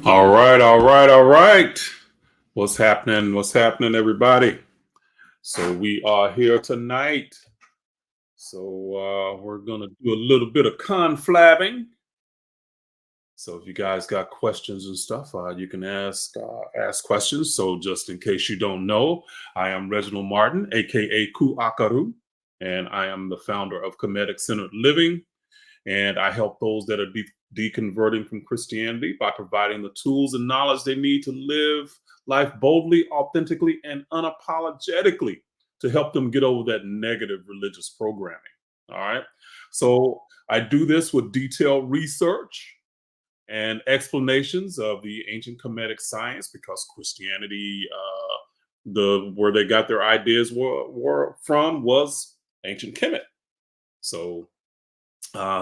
All right, all right, all right. What's happening? What's happening, everybody? So we are here tonight. So we're gonna do a little bit of conflabbing. So if you guys got questions and stuff, you can ask questions. So just in case you don't know, I am Reginald Martin, aka Q A, and I am the founder of Kemetic Centered Living. And I help those that are deconverting from Christianity by providing the tools and knowledge they need to live life boldly, authentically, and unapologetically to help them get over that negative religious programming. All right. So I do this with detailed research and explanations of the ancient Kemetic science because Christianity, the where they got their ideas were from was ancient Kemet. So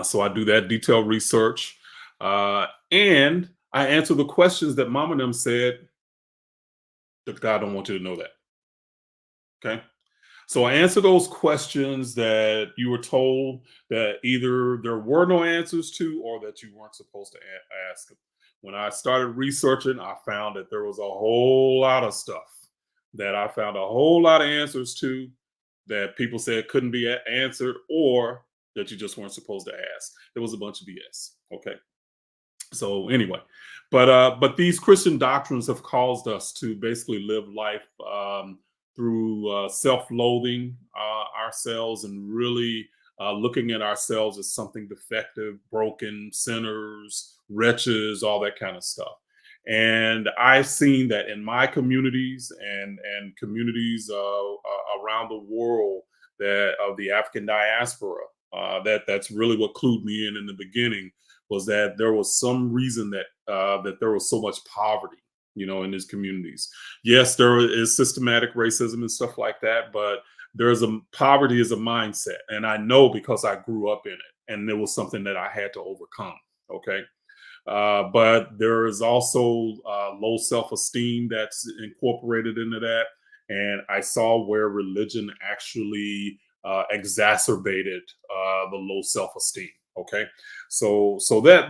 so I do that detailed research, and I answer the questions that Mama and them said that God don't want you to know that. Okay, so I answer those questions that you were told that either there were no answers to or that you weren't supposed to ask them. When I started researching, I found that there was a whole lot of stuff that I found a whole lot of answers to that people said couldn't be answered or that you just weren't supposed to ask. There was a bunch of BS. Okay. So anyway, but these Christian doctrines have caused us to basically live life through self-loathing ourselves and really looking at ourselves as something defective, broken, sinners, wretches, all that kind of stuff. And I've seen that in my communities and communities around the world that of the African diaspora. That's really what clued me in the beginning was that there was some reason that there was so much poverty, in these communities. Yes, there is systematic racism and stuff like that, but there's a poverty is a mindset, and I know because I grew up in it, and it was something that I had to overcome. Okay, but there is also low self-esteem that's incorporated into that, and I saw where religion actually exacerbated the low self-esteem. Okay, so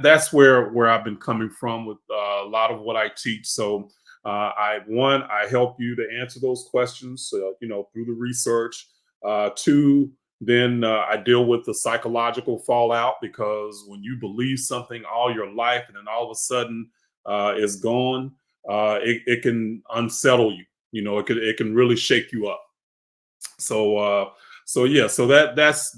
that's where I've been coming from with a lot of what I teach. So I help you to answer those questions, through the research. Two, then I deal with the psychological fallout because when you believe something all your life and then all of a sudden it's gone, it can unsettle you. It can really shake you up. So yeah, so that's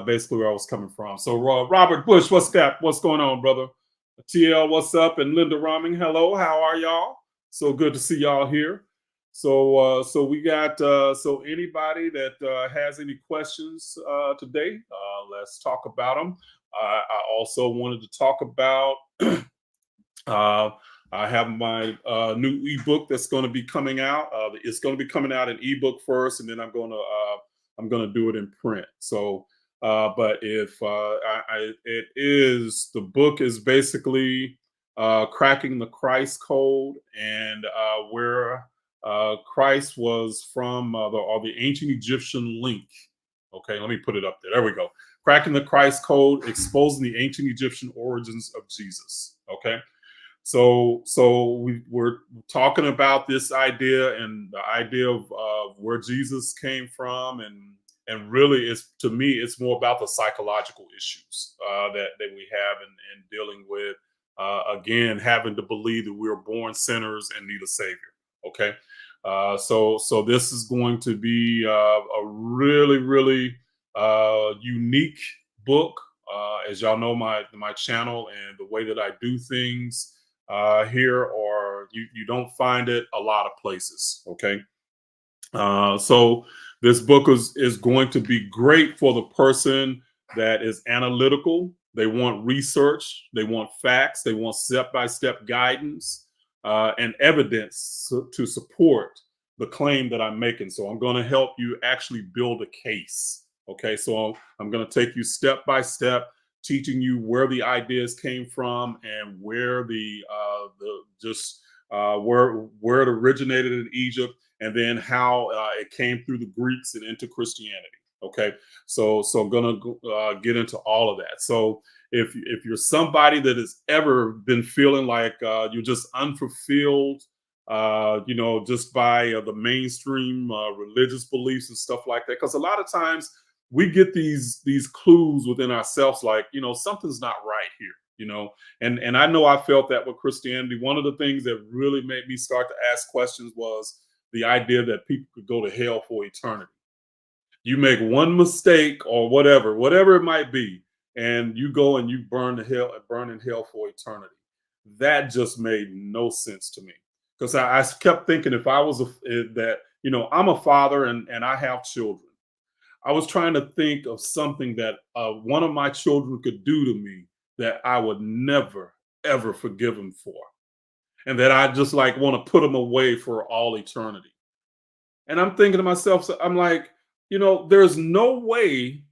basically where I was coming from. So Robert Bush, what's going on, brother? TL, what's up? And Linda Roming, hello, how are y'all? So good to see y'all here. So we got so anybody that has any questions today, let's talk about them. I also wanted to talk about uh, I have my new ebook that's going to be coming out. It's going to be coming out in ebook first, and then I'm going to do it in print. So, but if it is the book is basically cracking the Christ code and where Christ was from the ancient Egyptian link. Okay, let me put it up there. There we go. Cracking the Christ code, exposing the ancient Egyptian origins of Jesus. Okay. So we're talking about this idea and the idea of where Jesus came from, and really, it's to me, it's more about the psychological issues that we have in dealing with. Again, having to believe that we are born sinners and need a savior. Okay, so this is going to be a really really unique book. As y'all know, my channel and the way that I do things here, or you don't find it a lot of places. Okay, so this book is going to be great for the person that is analytical. They want research, they want facts, they want step-by-step guidance and evidence to support the claim that I'm making. So I'm going to help you actually build a case. Okay, so I'm going to take you step by step, teaching you where the ideas came from and where where it originated in Egypt, and then how it came through the Greeks and into Christianity. Okay, so I'm gonna get into all of that. So if you're somebody that has ever been feeling like you're just unfulfilled, just by the mainstream religious beliefs and stuff like that, because a lot of times we get these clues within ourselves, like something's not right here. And I know I felt that with Christianity. One of the things that really made me start to ask questions was the idea that people could go to hell for eternity. You make one mistake or whatever it might be, and you go and you burn in hell for eternity. That just made no sense to me, because I kept thinking, if I was that, I'm a father and I have children. I was trying to think of something that one of my children could do to me that I would never ever forgive him for, and that I just like want to put him away for all eternity. And I'm thinking to myself, so I'm like, there's no way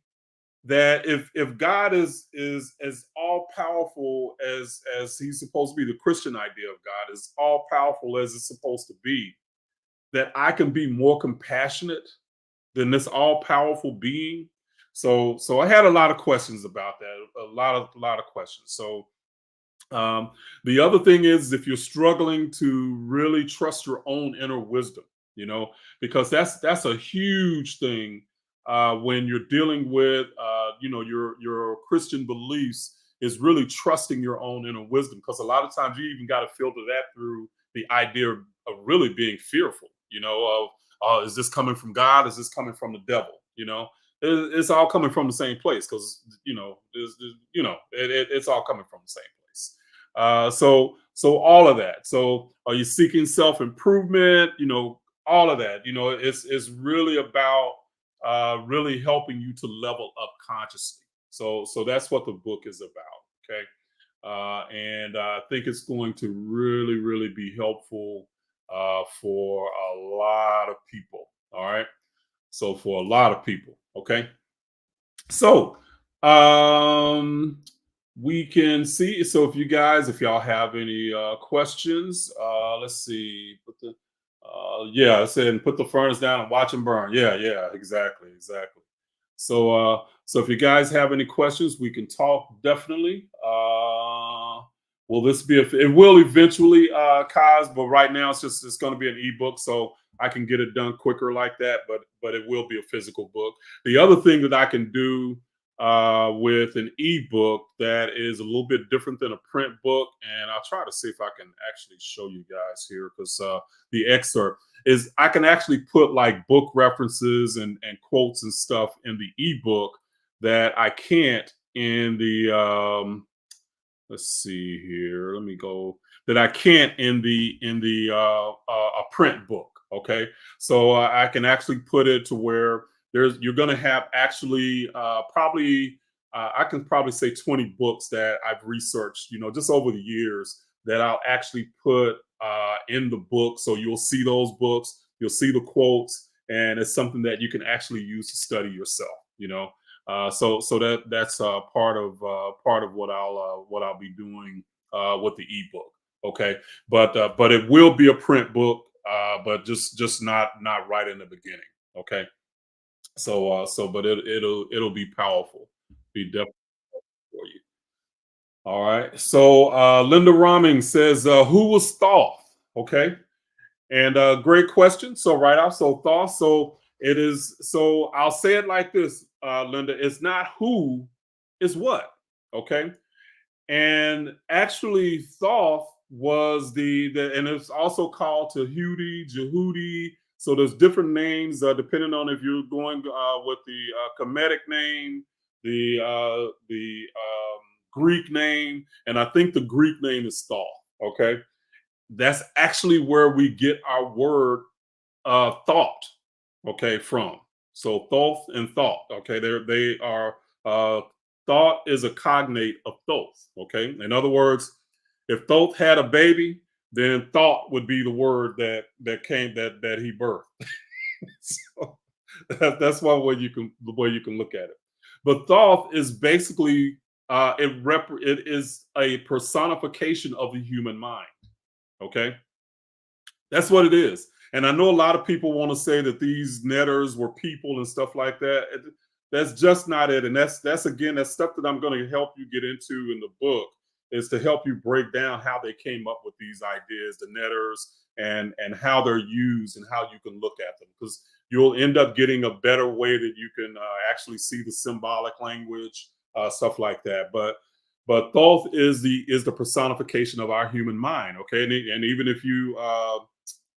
that if God is as all powerful as he's supposed to be, the Christian idea of God is all powerful as it's supposed to be, that I can be more compassionate than this all powerful being. So I had a lot of questions about that, a lot of questions. So um, the other thing is, if you're struggling to really trust your own inner wisdom, because that's a huge thing when you're dealing with, your Christian beliefs, is really trusting your own inner wisdom. Because a lot of times you even got to filter that through the idea of really being fearful, of, is this coming from God? Is this coming from the devil? It's all coming from the same place, because it's all coming from the same place. So all of that. So are you seeking self improvement? All of that. It's really about really helping you to level up consciously. So that's what the book is about. Okay. And I think it's going to really, really be helpful for a lot of people. All right. So for a lot of people. Okay. So we can see. So if y'all have any questions, let's see. Yeah, I said, put the furnace down and watch them burn. Yeah, exactly. So if you guys have any questions, we can talk definitely. Will this be it will eventually, Kaz, but right now it's going to be an ebook, so I can get it done quicker like that. But it will be a physical book. The other thing that I can do with an ebook that is a little bit different than a print book, and I'll try to see if I can actually show you guys here, because the excerpt is, I can actually put like book references and quotes and stuff in the ebook that I can't in the let's see here, let me go, that I can't in the a print book. Okay, so I can actually put it to where you're going to have actually probably I can probably say 20 books that I've researched, just over the years, that I'll actually put in the book. So you'll see those books, you'll see the quotes, and it's something that you can actually use to study yourself. So that's part of what I'll be doing with the ebook. Okay, but it will be a print book, but just not right in the beginning. Okay, but it'll be powerful, be definitely for you. All right. So Linda Roming says, who was Thoth? Okay. And great question. So right off, so Thoth. So it is. So I'll say it like this, Linda. It's not who, it's what. Okay. And actually, Thoth was and it's also called Tahuti, Jehudi. So there's different names depending on if you're going with the Kemetic name, the Greek name, and I think the Greek name is Thoth. Okay, that's actually where we get our word thought. Okay, from. So Thoth and thought. Okay, they are thought is a cognate of Thoth. Okay, in other words, if Thoth had a baby, then thought would be the word that he birthed. So that's one way you can look at it. But Thoth is basically it is a personification of the human mind. Okay, that's what it is. And I know a lot of people want to say that these netters were people and stuff like that. That's just not it. And that's again, that's stuff that I'm going to help you get into in the book, is to help you break down how they came up with these ideas, the netters, and how they're used and how you can look at them, because you'll end up getting a better way that you can actually see the symbolic language, stuff like that. But Thoth is the personification of our human mind. Okay, and even if you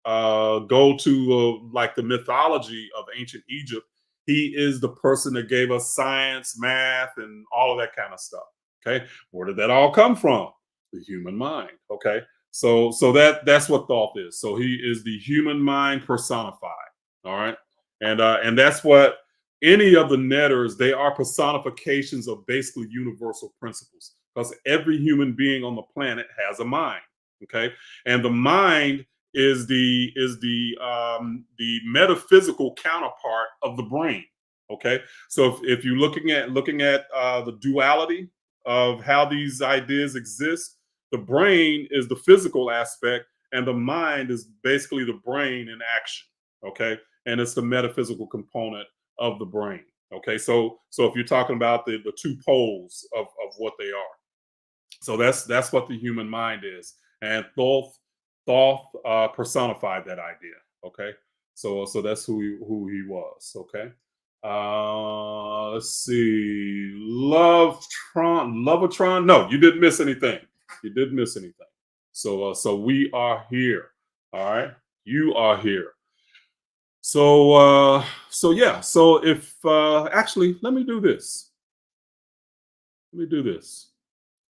go to like the mythology of ancient Egypt, he is the person that gave us science, math, and all of that kind of stuff. Okay, where did that all come from? The human mind. Okay, so that's what Thoth is. So he is the human mind personified. All right, and that's what any of the netters, they are personifications of basically universal principles, because every human being on the planet has a mind. Okay, and the mind is the metaphysical counterpart of the brain. Okay, so if you're looking at the duality of how these ideas exist, the brain is the physical aspect, and the mind is basically the brain in action. Okay, and it's the metaphysical component of the brain. Okay, so if you're talking about the two poles of what they are, so that's what the human mind is, and Thoth personified that idea. Okay, so that's who he was. Okay, let's see, Lovatron. No, you didn't miss anything. You didn't miss anything. So we are here. All right, you are here. So yeah. So if actually, let me do this. Let me do this.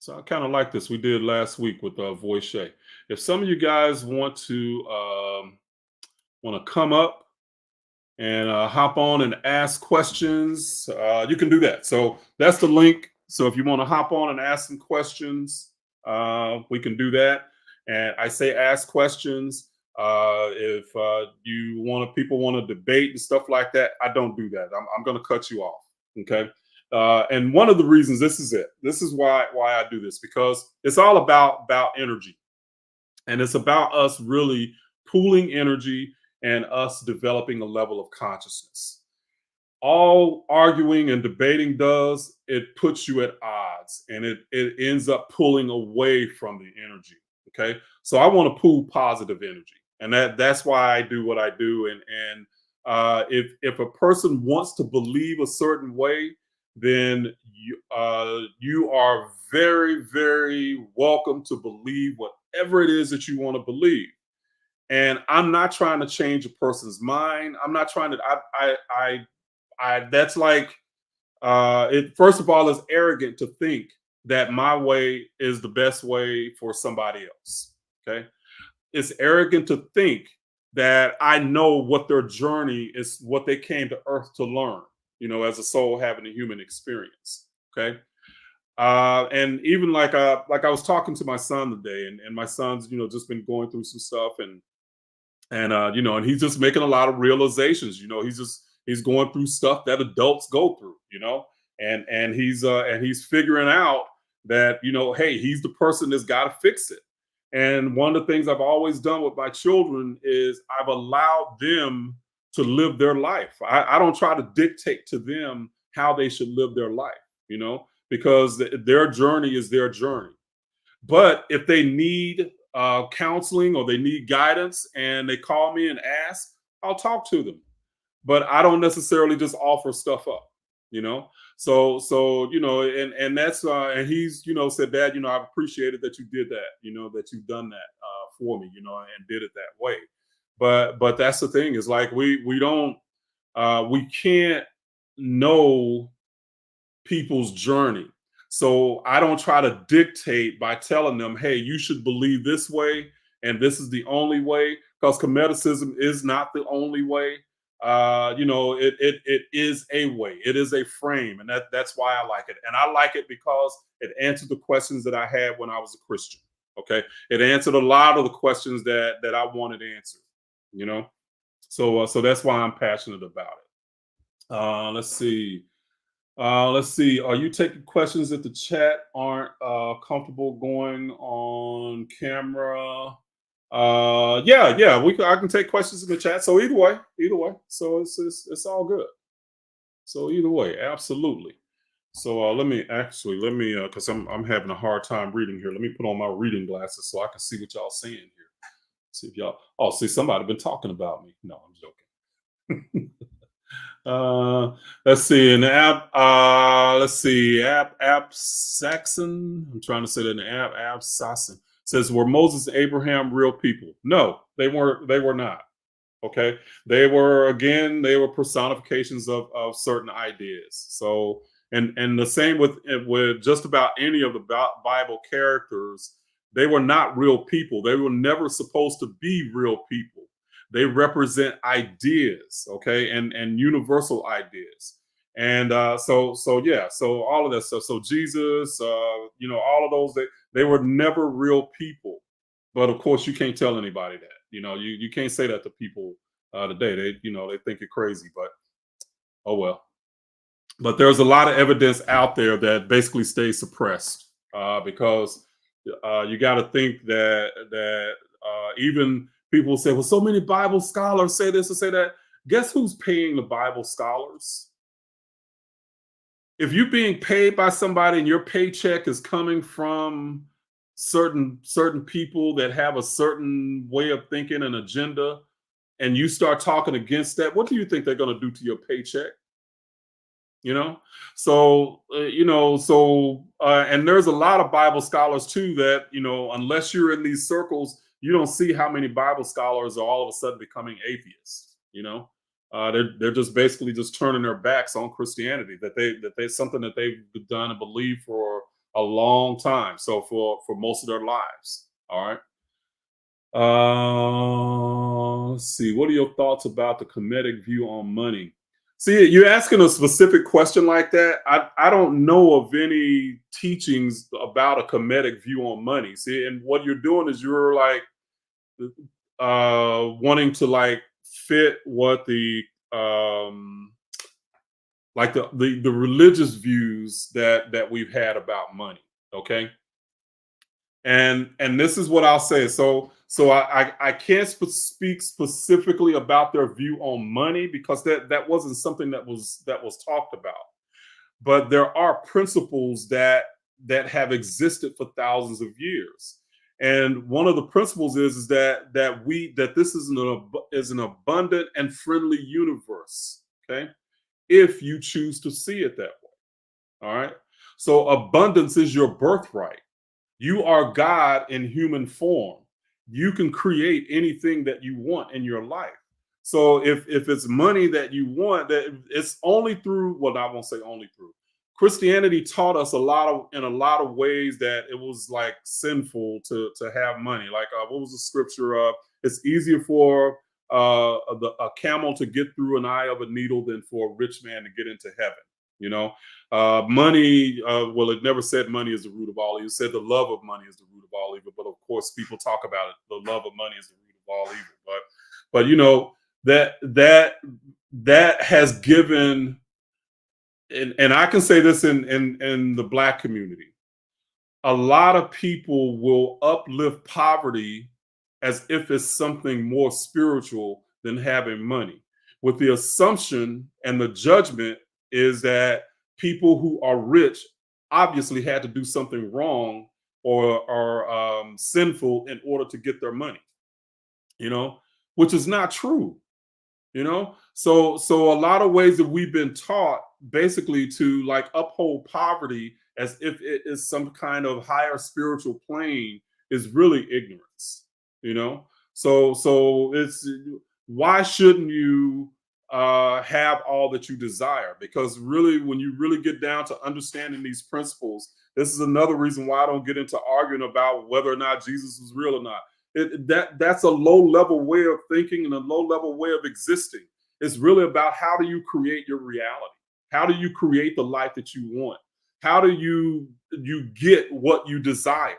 So I kind of like this we did last week with Voice Shay. If some of you guys want to come up and hop on and ask questions, you can do that. So that's the link. So if you want to hop on and ask some questions, we can do that. And I say ask questions. If people want to debate and stuff like that, I don't do that. I'm going to cut you off. Okay. And one of the reasons, this is it. This is why I do this, because it's all about energy, and it's about us really pooling energy and us developing a level of consciousness. All arguing and debating does, it puts you at odds, and it ends up pulling away from the energy. Okay, so I want to pool positive energy, and that's why I do what I do. And if a person wants to believe a certain way, then you are very, very welcome to believe whatever it is that you want to believe. And I'm not trying to change a person's mind. I'm not trying to. That's like it. First of all, it's arrogant to think that my way is the best way for somebody else. Okay, it's arrogant to think that I know what their journey is, what they came to Earth to learn. As a soul having a human experience. Okay, and even like I was talking to my son today, and my son's just been going through some stuff, and he's just making a lot of realizations. He's going through stuff that adults go through. And he's figuring out that hey, he's the person that's got to fix it. And one of the things I've always done with my children is I've allowed them to live their life. I don't try to dictate to them how they should live their life, because their journey is their journey. But if they need counseling or they need guidance and they call me and ask, I'll talk to them. But I don't necessarily just offer stuff up, you know. So and that's and he's said, Dad, I've appreciated that you did that, that you've done that for me, and did it that way. But that's the thing, is like we don't we can't know people's journey. So I don't try to dictate by telling them, hey, you should believe this way, and this is the only way, because Kemeticism is not the only way. It is a way, it is a frame, and that's why I like it. And I like it because it answered the questions that I had when I was a Christian. Okay, it answered a lot of the questions that I wanted answered. You know, so that's why I'm passionate about it. Let's see. Let's see. Are you taking questions if the chat aren't comfortable going on camera? Yeah, I can take questions in the chat. So either way. So it's all good. So either way, absolutely. So let me because I'm having a hard time reading here. Let me put on my reading glasses so I can see what y'all saying here. See if y'all. Oh, see, somebody been talking about me. No, I'm joking. Let's see in the app. Let's see app Saxon. I'm trying to say that in the app Saxon says, were Moses and Abraham real people? No, they weren't. They were not. Okay, they were personifications of certain ideas. So and the same with just about any of the Bible characters. They were not real people. They were never supposed to be real people. They represent ideas, okay, and universal ideas. And so yeah, so all of that stuff. So Jesus, all of those, they were never real people. But of course, you can't tell anybody that. You can't say that to people today. They think you're crazy, but oh well. But there's a lot of evidence out there that basically stays suppressed because you got to think that even people say, well, so many Bible scholars say this or say that. Guess who's paying the Bible scholars? If you're being paid by somebody and your paycheck is coming from certain people that have a certain way of thinking and agenda, and you start talking against that, what do you think they're going to do to your paycheck? you know and there's a lot of Bible scholars too that, unless you're in these circles, you don't see how many Bible scholars are all of a sudden becoming atheists. They're just basically just turning their backs on Christianity, that they something that they've done and believed for a long time, so for most of their lives. All right. Let's see. What are your thoughts about the Kemetic view on money? See, you're asking a specific question like that. I don't know of any teachings about a Kemetic view on money. See, and what you're doing is you're like wanting to like fit what the like the religious views that we've had about money. Okay. And this is what I'll say. So I can't speak specifically about their view on money because that wasn't something that was talked about. But there are principles that have existed for thousands of years. And one of the principles is that this is an abundant and friendly universe. Okay, if you choose to see it that way. All right. So abundance is your birthright. You are God in human form. You can create anything that you want in your life. So if it's money that you want, that it's only through, well, I won't say only through. Christianity taught us in a lot of ways that it was like sinful to have money. Like what was the scripture? It's easier for a camel to get through an eye of a needle than for a rich man to get into heaven. You know, money, well, it never said money is the root of all evil. It said the love of money is the root of all evil. But of course, people talk about it. The love of money is the root of all evil. But that has given, and I can say this in the Black community, a lot of people will uplift poverty as if it's something more spiritual than having money, with the assumption and the judgment is that people who are rich obviously had to do something wrong or sinful in order to get their money, which is not true. So a lot of ways that we've been taught basically to like uphold poverty as if it is some kind of higher spiritual plane is really ignorance. So it's, why shouldn't you have all that you desire? Because really, when you really get down to understanding these principles, this is another reason why I don't get into arguing about whether or not Jesus was real or not. That's a low level way of thinking and a low level way of existing. It's really about how do you create your reality? How do you create the life that you want? How do you get what you desire?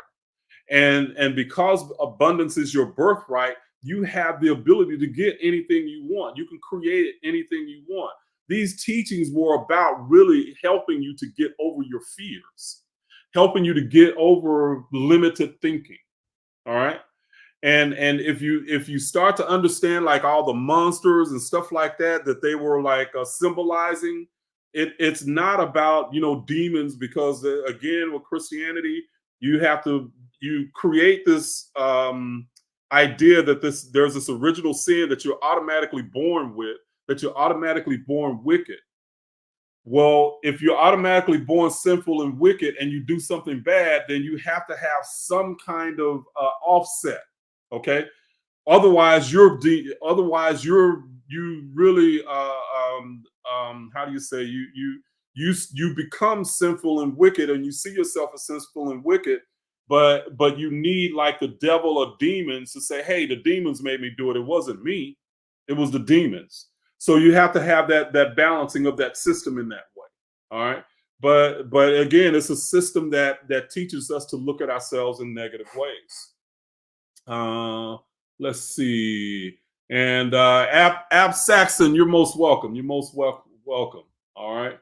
And because abundance is your birthright, you have the ability to get anything you want. You can create anything you want. These teachings were about really helping you to get over your fears, helping you to get over limited thinking. All right. And if you start to understand like all the monsters and stuff like that that they were like symbolizing, it's not about demons, because again with Christianity you have to you create this idea that there's this original sin that you're automatically born with, that you're automatically born wicked. Well, if you're automatically born sinful and wicked and you do something bad, then you have to have some kind of offset. Okay. Otherwise you really how do you say, you become sinful and wicked, and you see yourself as sinful and wicked, but you need like the devil or demons to say, hey, the demons made me do it, it wasn't me, it was the demons. So you have to have that balancing of that system in that way. All right. But again, it's a system that teaches us to look at ourselves in negative ways. uh let's see. And Ab Saxon, you're most welcome. You're most welcome. All right.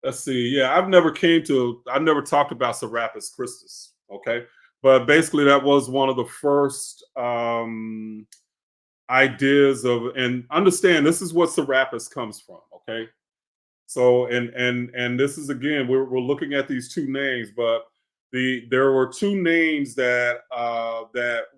Let's see. Yeah, I've never talked about Serapis Christus. Okay. But basically that was one of the first ideas of, and understand this is what Serapis comes from. Okay. So and this is, again, we're looking at these two names, but there were two names that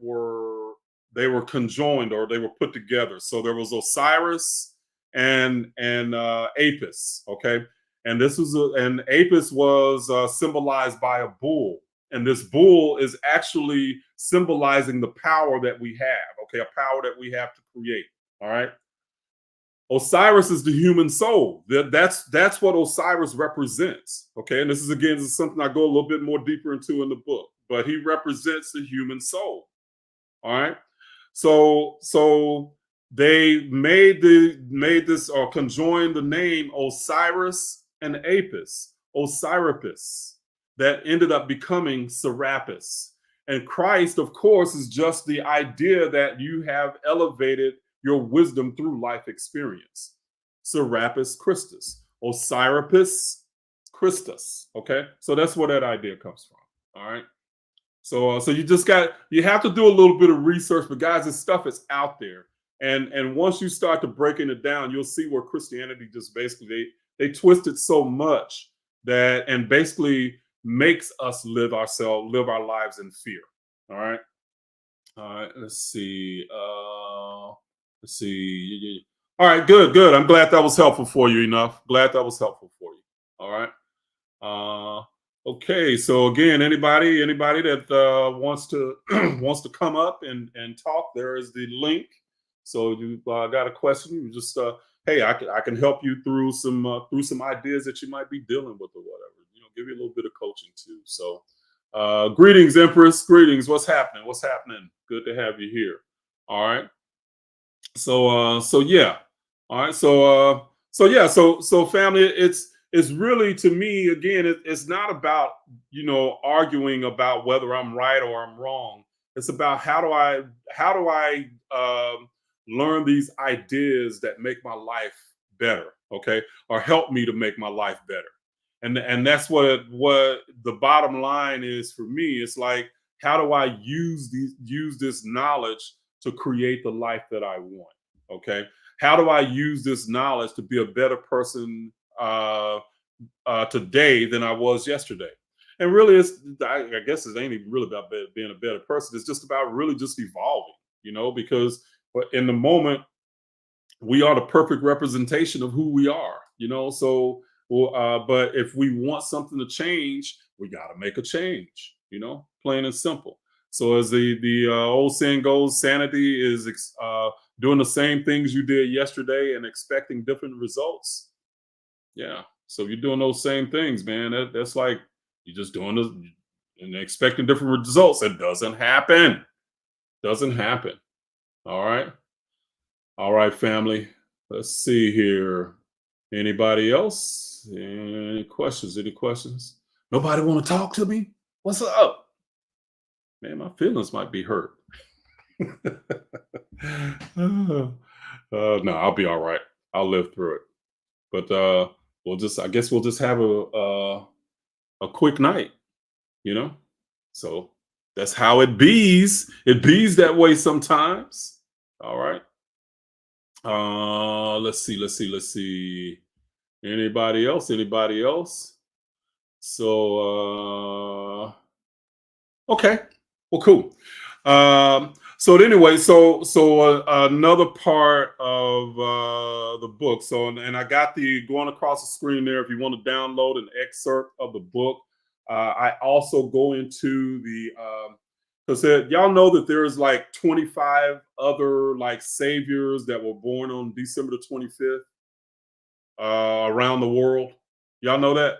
were, they were conjoined, or they were put together. So there was Osiris and Apis. Okay. And and Apis was symbolized by a bull, and this bull is actually symbolizing the power that we have. Okay, a power that we have to create. All right. Osiris is the human soul. That's what Osiris represents. Okay, and this is something I go a little bit more deeper into in the book. But he represents the human soul. All right. So they made this, or conjoined the name Osiris and Apis, Osirapis, that ended up becoming Serapis. And Christ, of course, is just the idea that you have elevated your wisdom through life experience. Serapis Christus, Osirapis Christus. Okay, so that's where that idea comes from. All right. So you have to do a little bit of research, but guys, this stuff is out there, and once you start to breaking it down, you'll see where Christianity just basically they twist it so much that, and basically makes us live our lives in fear. All right. All right. Let's see. Let's see. All right. Good. I'm glad that was helpful for you. Enough. Glad that was helpful for you. All right. Uh, okay, so again, anybody that wants to wants to come up and talk, there is the link. So you got a question, you just hey, I can help you through some ideas that you might be dealing with or whatever. Give you a little bit of coaching too. So greetings, Empress. Greetings. What's happening? What's happening? Good to have you here. All right. So yeah. All right. So yeah, so family, it's really, to me, again, it's not about arguing about whether I'm right or I'm wrong. It's about how do I learn these ideas that make my life better, okay, or help me to make my life better. And that's what the bottom line is for me. It's like, how do I use this knowledge to create the life that I want? Okay, how do I use this knowledge to be a better person today than I was yesterday? And really, I guess it ain't even really about being a better person. It's just about really just evolving, because in the moment, we are the perfect representation of who we are. So, well, but if we want something to change, we got to make a change, plain and simple. So as the old saying goes, sanity is doing the same things you did yesterday and expecting different results. Yeah. So if you're doing those same things, man, that's like you're just doing this and expecting different results. It doesn't happen. Doesn't happen. All right. All right, family. Let's see here. Anybody else? Any questions? Any questions? Nobody want to talk to me? What's up? Man, my feelings might be hurt. No, I'll be all right. I'll live through it. But I guess we'll just have a quick night, you know. So That's how it bees. It bees that way sometimes. All right. Let's see. Let's see. Let's see. Anybody else? Anybody else? So okay. Well, cool. So anyway, another part of the book. So and I got the going across the screen there. If you want to download an excerpt of the book, I also go into the because y'all know that there's like 25 other like saviors that were born on December the 25th around the world. Y'all know that.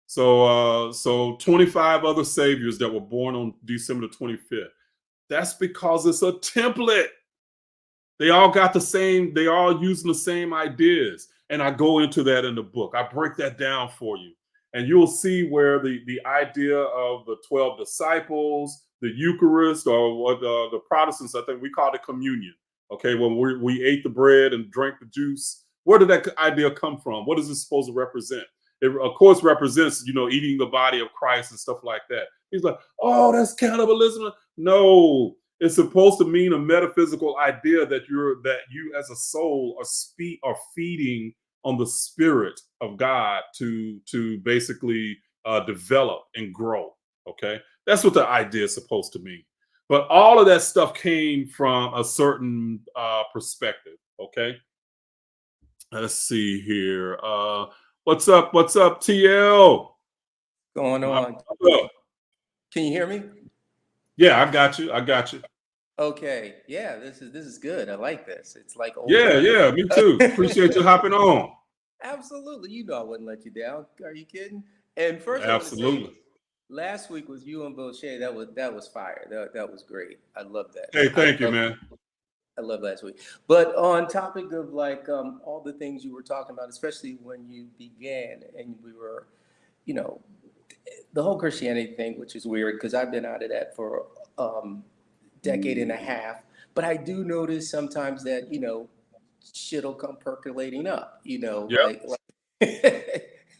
So 25 other saviors that were born on December the 25th. That's because it's a template. They all got the same, they all using the same ideas. And I go into that in the book. I break that down for you. And you'll see where the idea of the 12 disciples, the Eucharist, or what the Protestants, I think we call it communion. Okay, when we ate the bread and drank the juice, where did that idea come from? What is it supposed to represent? It, of course, represents, eating the body of Christ and stuff like that. He's like, oh, that's cannibalism. No, it's supposed to mean a metaphysical idea that you as a soul are feeding on the spirit of God to basically develop and grow. Okay, that's what the idea is supposed to mean. But all of that stuff came from a certain perspective. Okay, let's see here. What's up? What's up, TL? Going on? Can you hear me? Yeah, I got you. I got you. Okay. Yeah, this is good. I like this. It's like old Yeah, times. yeah, me too. Appreciate you hopping on. Absolutely. You know I wouldn't let you down. Are you kidding? And first, I want to Absolutely. say, last week was you and Bochet. That was fire. That was great. I love that. Hey, thank you, man. I love last week. But on topic of like all the things you were talking about, especially when you began and we were, you know, the whole Christianity thing, which is weird because I've been out of that for decade and a half. But I do notice sometimes that shit'll come percolating up. Yeah. Like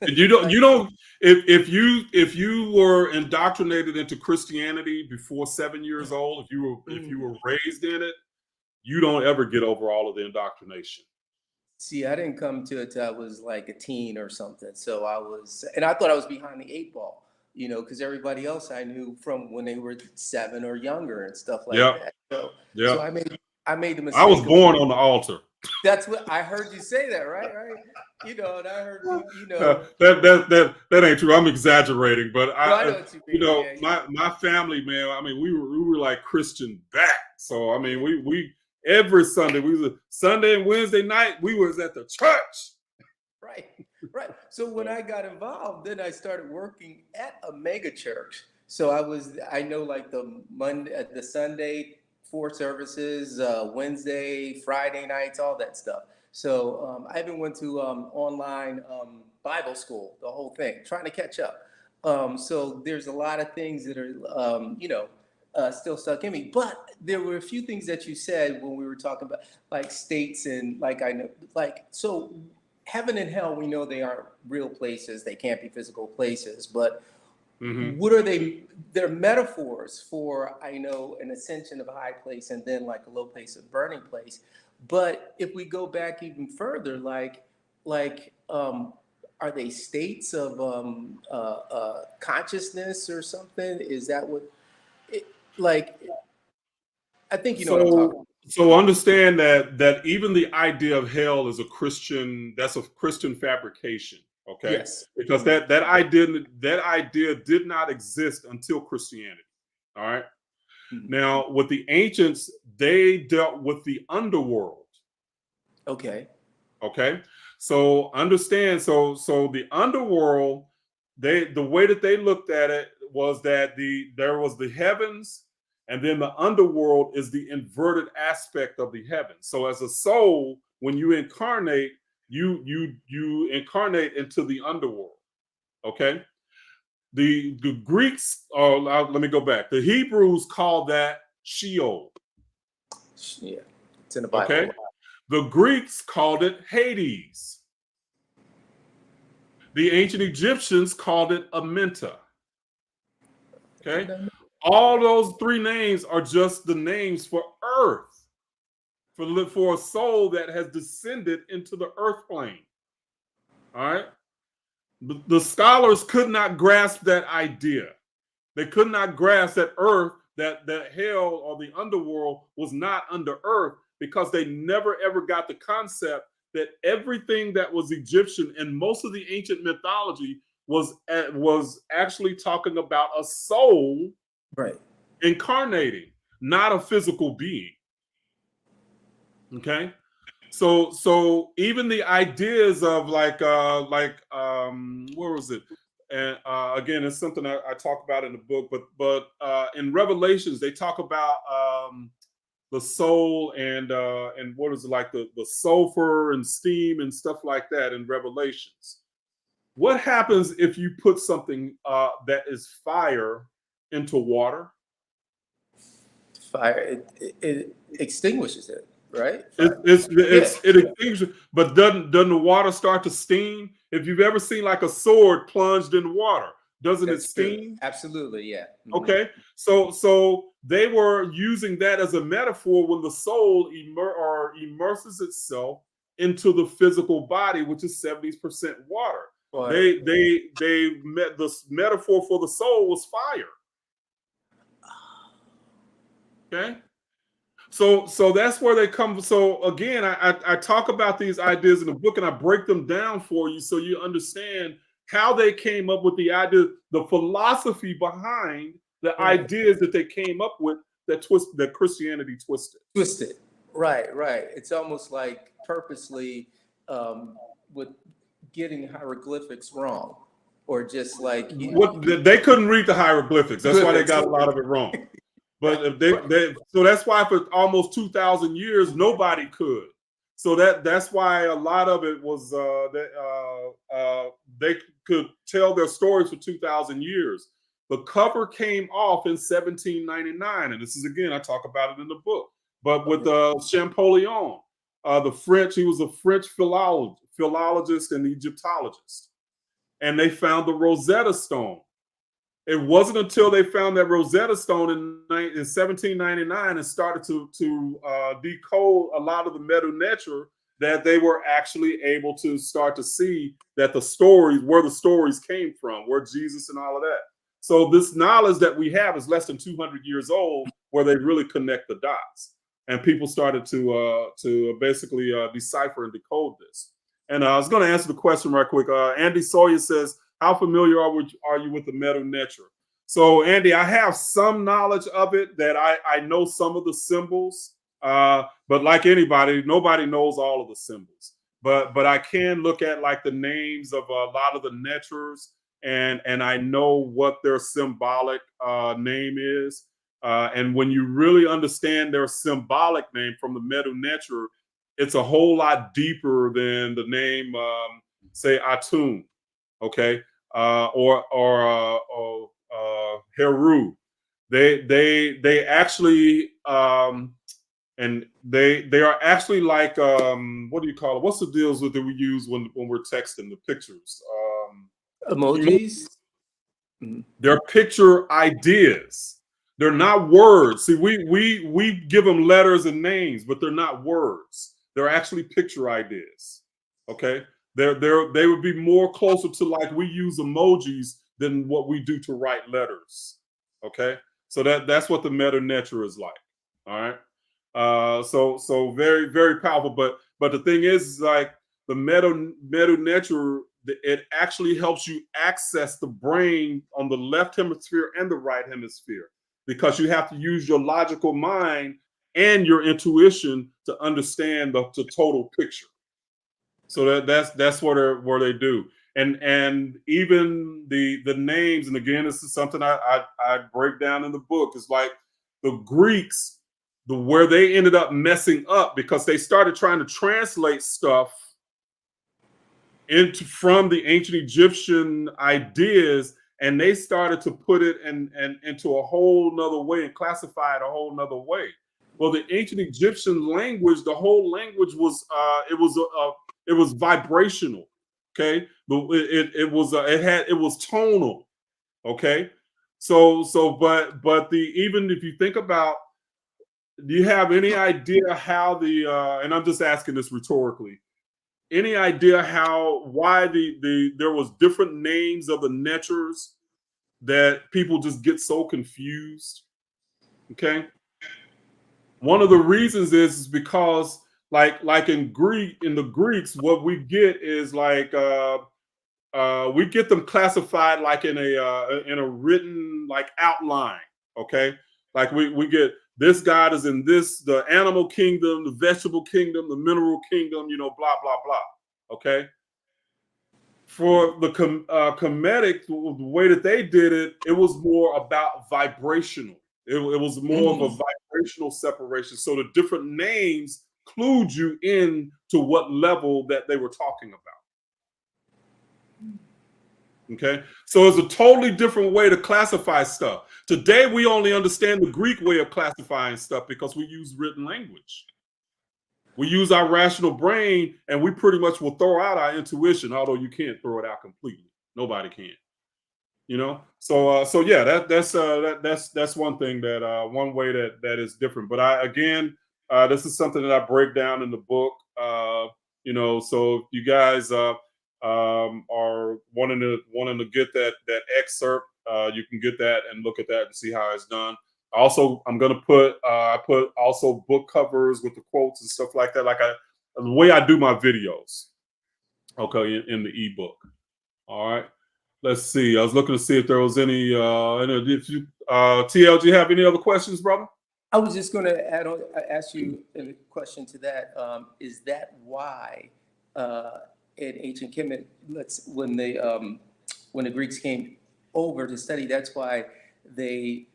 You don't if you were indoctrinated into Christianity before 7 years old, if you were raised in it, you don't ever get over all of the indoctrination. See, I didn't come to it till I was like a teen or something. So and I thought I was behind the eight ball, because everybody else I knew from when they were 7 or younger and stuff like that. So I made the mistake. I was born on the altar. That's what I heard you say that, right? And I heard that ain't true. I'm exaggerating, but I know what you mean. My family, man. I mean, we were like Christian back. So I mean, we every Sunday Sunday and Wednesday night we was at the church. Right. So when I got involved, then I started working at a mega church. So I know like the Sunday 4 services, Wednesday, Friday nights, all that stuff. So I even went to online Bible school, the whole thing, trying to catch up. So there's a lot of things that are, still stuck in me. But there were a few things that you said when we were talking about like states and so heaven and hell, we know they aren't real places. They can't be physical places, but what are they? They're metaphors for, I know, an ascension of a high place and then like a low place, a burning place. But if we go back even further, are they states of consciousness or something? Is that what? I think you know what I'm talking about. So understand that even the idea of hell is that's a Christian fabrication. Okay. Yes. Because that idea did not exist until Christianity. All right. Now, with the ancients, they dealt with the underworld. Okay. So understand. So the underworld, the way that they looked at it was that there was the heavens, and then the underworld is the inverted aspect of the heavens. So as a soul, when you incarnate, you incarnate into the underworld. Okay. The Greeks, let me go back. The Hebrews call that Sheol. Yeah, it's in the Bible. Okay. The Greeks called it Hades. The ancient Egyptians called it Amenta. Okay. All those three names are just the names for earth, for a soul that has descended into the earth plane. All right. The scholars could not grasp that idea. They could not grasp that earth, that hell or the underworld was not under earth, because they never ever got the concept that everything that was Egyptian and most of the ancient mythology was actually talking about a soul, right, incarnating, not a physical being. Okay. So even the ideas of where was it? And again, it's something I talk about in the book, but in Revelations they talk about the soul and what is it, like the sulfur and steam and stuff like that in Revelations. What happens if you put something that is fire into water? fire. It extinguishes it, right? It extinguishes, but doesn't the water start to steam? If you've ever seen like a sword plunged in water, doesn't it That's true. steam? Absolutely, yeah. Okay, so they were using that as a metaphor when the soul immerses itself into the physical body, which is 70% water. Water. They met the metaphor for the soul was fire. Okay. So that's where they come. So again, I talk about these ideas in the book and I break them down for you so you understand how they came up with the idea, the philosophy behind the ideas that they came up with that Christianity twisted. Twisted. Right. It's almost like purposely with getting hieroglyphics wrong, or just like they couldn't read the hieroglyphics. That's why they got a lot of it wrong. But if so that's why for almost 2,000 years nobody could. So that's why a lot of it was they could tell their stories for 2,000 years. The cover came off in 1799, and this is again I talk about it in the book. But with Champollion, the French, he was a French philologist and Egyptologist, and they found the Rosetta Stone. It wasn't until they found that Rosetta Stone in 1799 and started to decode a lot of the Kemetic Netcher that they were actually able to start to see that the stories, where the stories came from, where Jesus and all of that. So this knowledge that we have is less than 200 years old, where they really connect the dots, and people started to basically decipher and decode this. And I was going to answer the question right quick. Andy Sawyer says, how familiar are you with the Kemetic Netcher? So, Andy, I have some knowledge of it, that I know some of the symbols, but like anybody, nobody knows all of the symbols. But I can look at like the names of a lot of the Netchers, and I know what their symbolic name is. And when you really understand their symbolic name from the Kemetic Netcher, it's a whole lot deeper than the name, say, Atum. Okay, or Heru. They actually and they are actually like what do you call it? What's the deals that we use when we're texting, the pictures? Emojis. They're picture ideas. They're not words. See, we give them letters and names, but they're not words. They're actually picture ideas. Okay. They would be more closer to like we use emojis than what we do to write letters. Okay, so that's what the Kemetic Netcher is like. All right, so very very powerful. But the thing is, like the Kemetic Netcher, it actually helps you access the brain on the left hemisphere and the right hemisphere, because you have to use your logical mind and your intuition to understand the total picture. So that's where they do, and even the names, and again, this is something I break down in the book. Is like the Greeks, where they ended up messing up, because they started trying to translate stuff from the ancient Egyptian ideas, and they started to put it into a whole nother way and classify it a whole nother way. Well, the ancient Egyptian language, the whole language was it was vibrational. Okay, it was tonal. Okay, but even if you think about, do you have any idea how and I'm just asking this rhetorically, any idea why there was different names of the Netchers that people just get so confused? Okay. One of the reasons is because like in the Greeks, what we get is like we get them classified like in a written like outline. Okay. Like we get this god is in the animal kingdom, the vegetable kingdom, the mineral kingdom, blah blah blah. Okay. For the Kemetic, the way that they did it, it was more about vibrational. It was more of a vibrational separation. So the different names clued you in to what level that they were talking about. Okay, so it's a totally different way to classify stuff. Today, we only understand the Greek way of classifying stuff because we use written language. We use our rational brain, and we pretty much will throw out our intuition, although you can't throw it out completely. Nobody can, So that's one thing one way that is different. But this is something that I break down in the book. So if you guys are wanting to get that excerpt, you can get that and look at that and see how it's done. Also, I'm gonna put I put also book covers with the quotes and stuff like that, the way I do my videos. Okay, in the ebook. All right. Let's see. I was looking to see if there was any. If you, TL, do you have any other questions, brother? I was just going to ask you a question to that. Is that why in ancient Kemet, when the Greeks came over to study, that's why they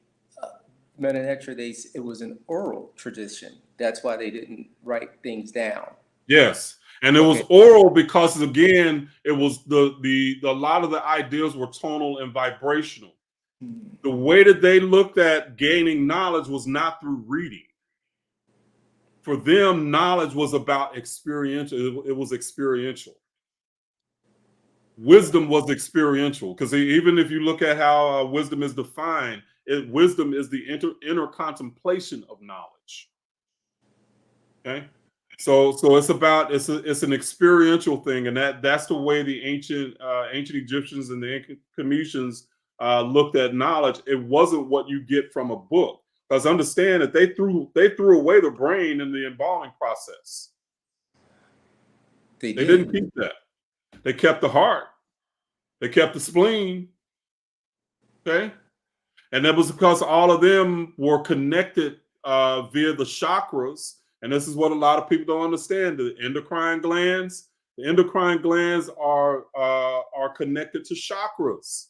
Kemetic Netcher, it was an oral tradition. That's why they didn't write things down. Yes, and it was oral because again, it was a lot of the ideas were tonal and vibrational. The way that they looked at gaining knowledge was not through reading. For them, knowledge was about experiential. It was experiential. Wisdom was experiential, because even if you look at how wisdom is defined, wisdom is the inner contemplation of knowledge. Okay, so it's an experiential thing, and that's the way the ancient Egyptians and the ancient Phoenicians looked at knowledge. It wasn't what you get from a book, because understand that they threw away the brain in the embalming process. They didn't keep that. They kept the heart. They kept the spleen. Okay. And that was because all of them were connected via the chakras. And this is what a lot of people don't understand. The endocrine glands are connected to chakras.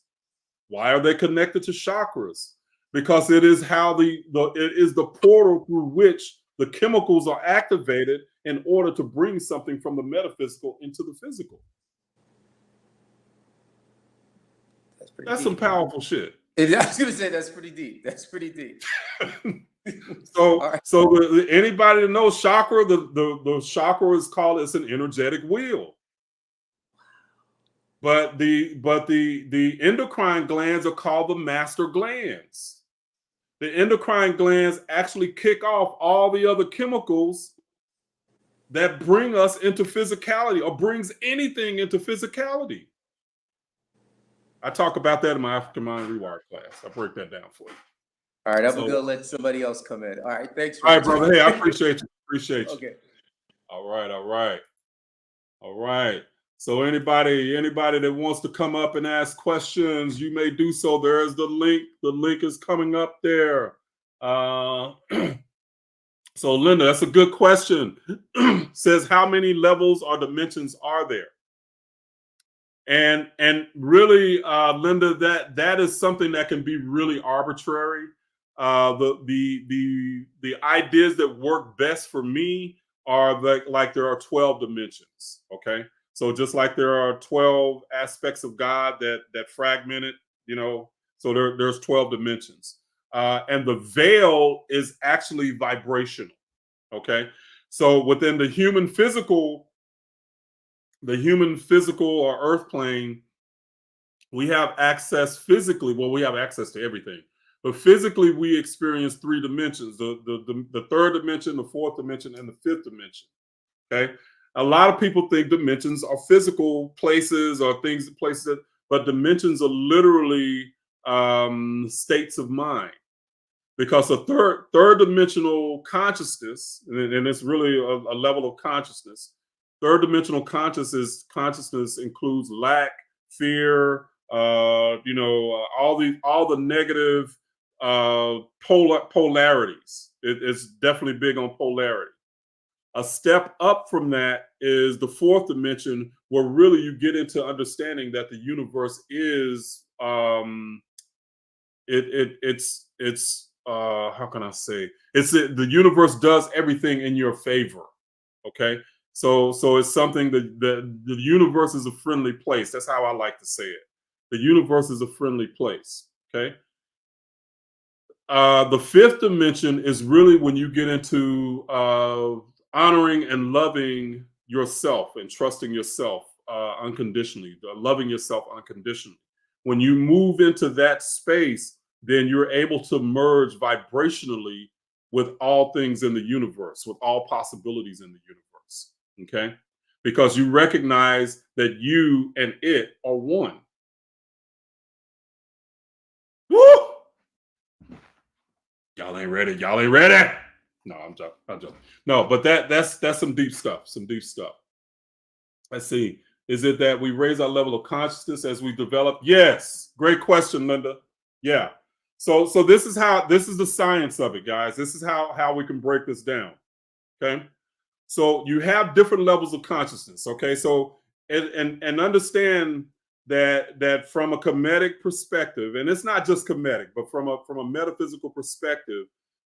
Why are they connected to chakras? Because it is how it is the portal through which the chemicals are activated in order to bring something from the metaphysical into the physical. That's some powerful shit. I was going to say that's pretty deep. That's pretty deep. So anybody that knows chakra, the chakra is called, it's an energetic wheel. But the endocrine glands are called the master glands. The endocrine glands actually kick off all the other chemicals that bring us into physicality, or brings anything into physicality. I talk about that in my African Mind Rewired class. I break that down for you. All right, I'm going to let somebody else come in. All right, thanks. All right, brother. Hey, I appreciate you. Okay. All right. So anybody that wants to come up and ask questions, you may do so. There's the link. The link is coming up there. So Linda, that's a good question. Says, how many levels or dimensions are there? And really, Linda, that is something that can be really arbitrary. The ideas that work best for me are like there are 12 dimensions. Okay, so just like there are 12 aspects of God that fragmented, so there's 12 dimensions, and the veil is actually vibrational. Okay, so within the human physical or earth plane, We have access physically. Well, we have access to everything, but physically we experience three dimensions: the third dimension, the fourth dimension, and the fifth dimension. Okay. A lot of people think dimensions are physical places or things, places that, but dimensions are literally states of mind. Because a third dimensional consciousness, and it's really a level of consciousness. Third dimensional consciousness includes lack, fear, all the negative polarities. It's definitely big on polarity. A step up from that is the fourth dimension, where really you get into understanding that the universe is it's how can I say, the universe does everything in your favor. Okay, so it's something that the universe is a friendly place. That's how I like to say it. The universe is a friendly place. Okay. The fifth dimension is really when you get into honoring and loving yourself and trusting yourself unconditionally, loving yourself unconditionally. When you move into that space, then you're able to merge vibrationally with all things in the universe, with all possibilities in the universe. Okay. Because you recognize that you and it are one. Woo! Y'all ain't ready. Y'all ain't ready. No, I'm joking. I'm joking. No, but that's some deep stuff. Some deep stuff. Let's see. Is it that we raise our level of consciousness as we develop? Yes. Great question, Linda. Yeah. So this is the science of it, guys. This is how we can break this down. Okay. So you have different levels of consciousness. Okay. So and understand that from a Kemetic perspective, and it's not just Kemetic, but from a metaphysical perspective,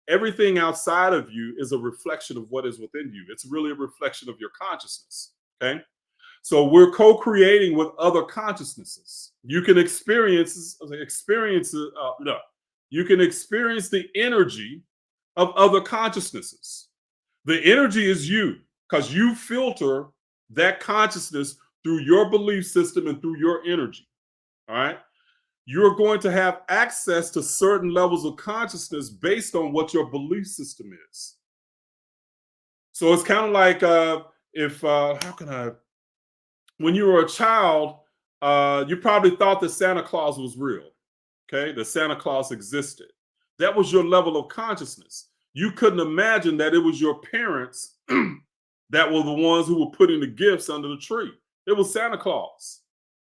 everything outside of you is a reflection of what is within you. It's really a reflection of your consciousness. Okay. So we're co-creating with other consciousnesses. You can you can experience the energy of other consciousnesses. The energy is you, because you filter that consciousness through your belief system and through your energy. All right. You're going to have access to certain levels of consciousness based on what your belief system is. So it's kind of like when you were a child, you probably thought that Santa Claus was real. Okay, that Santa Claus existed. That was your level of consciousness. You couldn't imagine that it was your parents that were the ones who were putting the gifts under the tree. It was Santa Claus.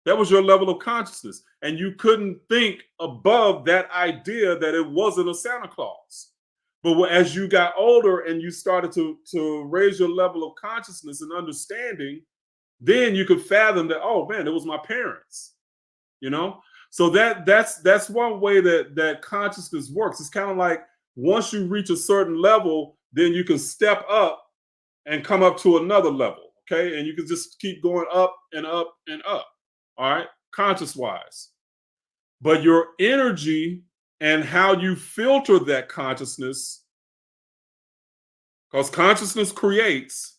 That was your level of consciousness. And you couldn't think above that idea that it wasn't a Santa Claus. But as you got older and you started to raise your level of consciousness and understanding, then you could fathom that, oh man, it was my parents. You know? So that's one way that consciousness works. It's kind of like once you reach a certain level, then you can step up and come up to another level. Okay. And you can just keep going up and up and up. All right. Conscious wise. But your energy and how you filter that consciousness, because consciousness creates,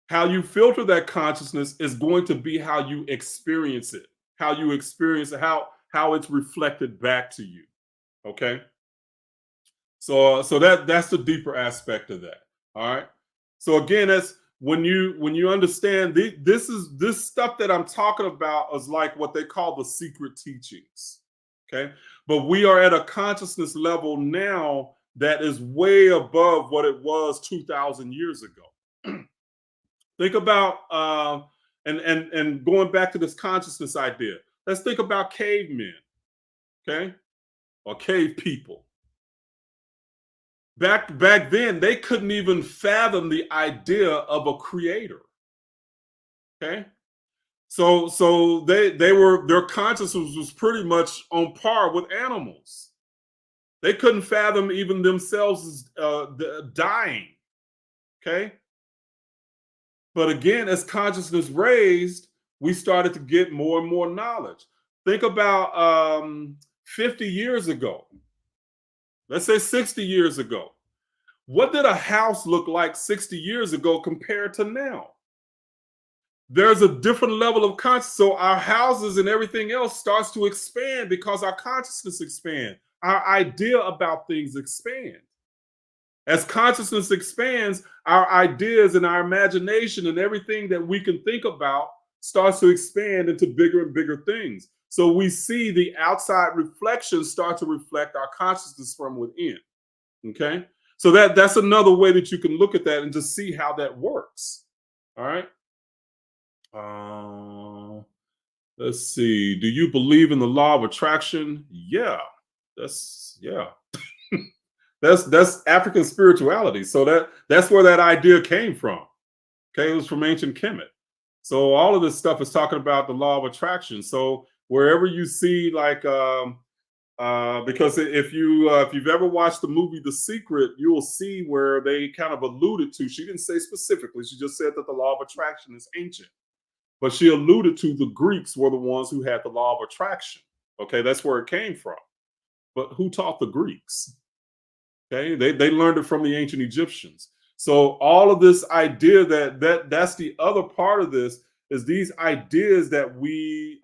how you filter that consciousness is going to be how you experience it, how it's reflected back to you. Okay. So that's the deeper aspect of that. All right. So again, that's when you understand this stuff that I'm talking about is like what they call the secret teachings. Okay. But we are at a consciousness level now that is way above what it was 2,000 years ago. Think about and going back to this consciousness idea. Let's think about cavemen, okay, or cave people. Back then, they couldn't even fathom the idea of a creator. Okay, so their consciousness was pretty much on par with animals. They couldn't fathom even themselves dying. Okay. But again, as consciousness raised, we started to get more and more knowledge. Think about 50 years ago, let's say 60 years ago. What did a house look like 60 years ago compared to now? there's a different level of consciousness. So our houses and everything else starts to expand because our consciousness expands. Our idea about things expand. As consciousness expands, our ideas and our imagination and everything that we can think about starts to expand into bigger and bigger things. So we see the outside reflections start to reflect our consciousness from within. Okay. So that's another way that you can look at that and just see how that works. All right. Let's see. Do you believe in the law of attraction? Yeah. Yeah. That's African spirituality. So that's where that idea came from. Okay, it was from ancient Kemet. So all of this stuff is talking about the law of attraction. So wherever you see like because if you've ever watched the movie The Secret, you will see where they kind of alluded to. She didn't say specifically. She just said that the law of attraction is ancient, but she alluded to the Greeks were the ones who had the law of attraction. Okay, that's where it came from. But who taught the Greeks? Okay, they learned it from the ancient Egyptians. So all of this idea that's the other part of this is these ideas that we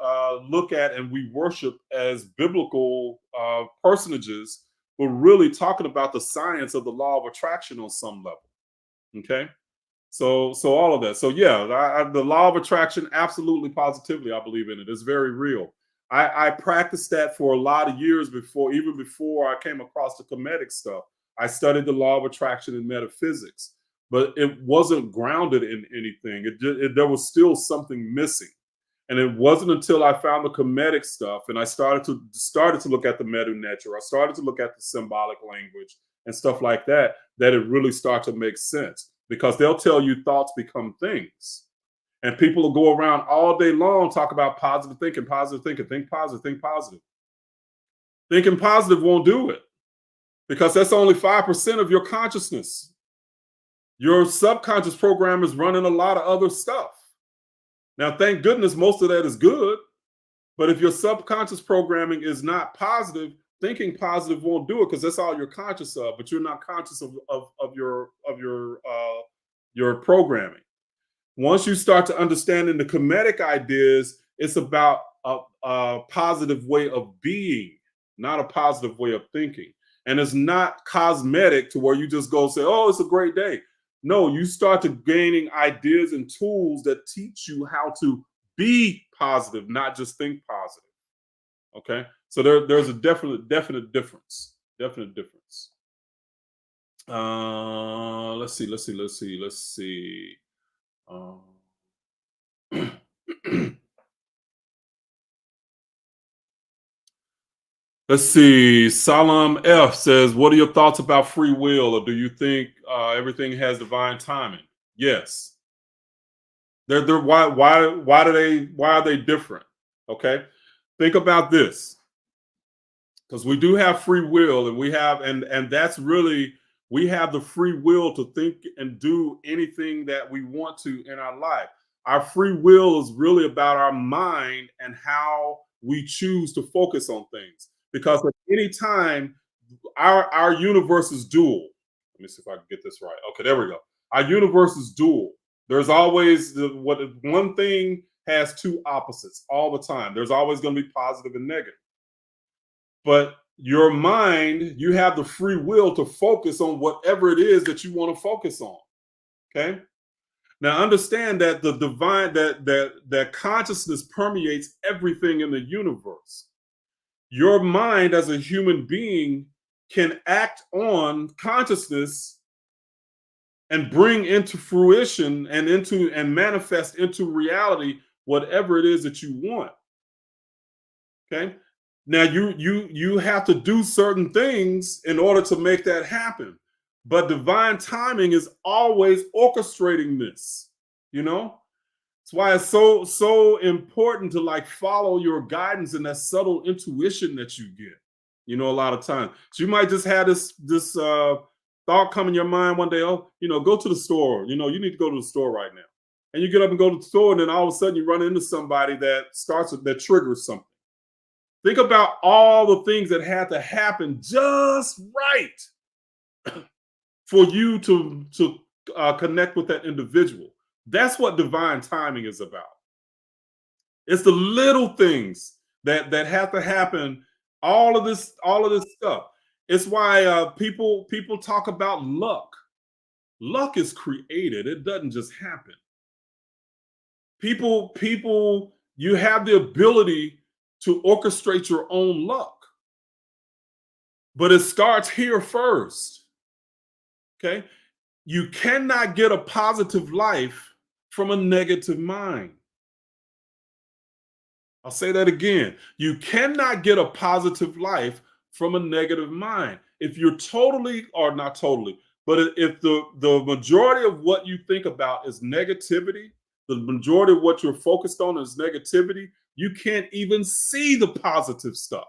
look at and we worship as biblical personages, but really talking about the science of the law of attraction on some level. Okay, so all of that. So yeah, the law of attraction, absolutely, positively, I believe in it. It's very real. I practiced that for a lot of years even before I came across the Kemetic stuff. I studied the law of attraction in metaphysics, but it wasn't grounded in anything. There was still something missing, and it wasn't until I found the Kemetic stuff and I started to look at the Kemetic Netcher. I started to look at the symbolic language and stuff like that it really started to make sense, because they'll tell you thoughts become things. And people will go around all day long, talk about positive thinking, think positive, think positive. Thinking positive won't do it, because that's only 5% of your consciousness. Your subconscious program is running a lot of other stuff. Now, thank goodness most of that is good, but if your subconscious programming is not positive, thinking positive won't do it, because that's all you're conscious of, but you're not conscious of your programming. Once you start to understanding the Kemetic ideas, it's about a positive way of being, not a positive way of thinking. And it's not cosmetic to where you just go say, oh, it's a great day. No, you start to gaining ideas and tools that teach you how to be positive, not just think positive. Okay. So there's a definite difference. Definite difference. Let's see. Let's see. Salam F says, "What are your thoughts about free will, or do you think everything has divine timing?" Yes. They're why are they different? Okay. Think about this, because we do have free will, and we have and that's really, we have the free will to think and do anything that we want to in our life. Our free will is really about our mind and how we choose to focus on things, because at any time our universe is dual. Let me see if I can get this right. Okay, there we go. Our universe is dual. There's always what one thing has two opposites all the time. There's always going to be positive and negative. But your mind, you have the free will to focus on whatever it is that you want to focus on. Okay. Now understand that the divine, that consciousness permeates everything in the universe. Your mind as a human being can act on consciousness and bring into fruition and manifest into reality whatever it is that you want. Okay. Now you have to do certain things in order to make that happen. But divine timing is always orchestrating this, you know? That's why it's so important to like follow your guidance and that subtle intuition that you get, you know, a lot of times. So you might just have this thought come in your mind one day, oh, you know, go to the store, you know, you need to go to the store right now. And you get up and go to the store, and then all of a sudden you run into somebody that triggers something. Think about all the things that had to happen just right for you to connect with that individual. That's what divine timing is about. It's the little things that have to happen. All of this stuff. It's why people talk about luck. Luck is created. It doesn't just happen. People, you have the ability to orchestrate your own luck, but it starts here first. Okay, you cannot get a positive life from a negative mind. I'll say that again. You cannot get a positive life from a negative mind. If you're totally, or not totally, but if the majority of what you think about is negativity, the majority of what you're focused on is negativity, you can't even see the positive stuff.